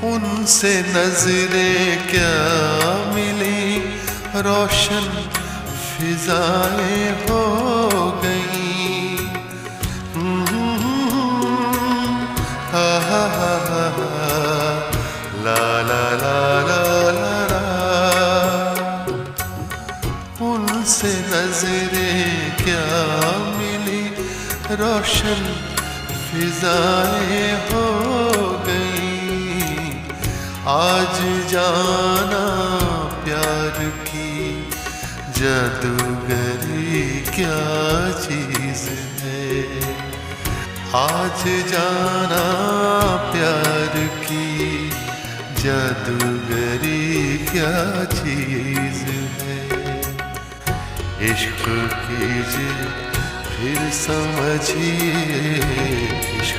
उनसे नजरें क्या मिली, रोशन फिजाएं हो गई। हा हा हा हा ला ला ला ला ला ला। उनसे नजरें क्या मिली, रोशन फिजाएं हो गई। आज जाना प्यार की जादूगरी क्या चीज है। आज जाना प्यार की जादूगरी क्या चीज है। इश्क कीजिए फिर समझिए, इश्क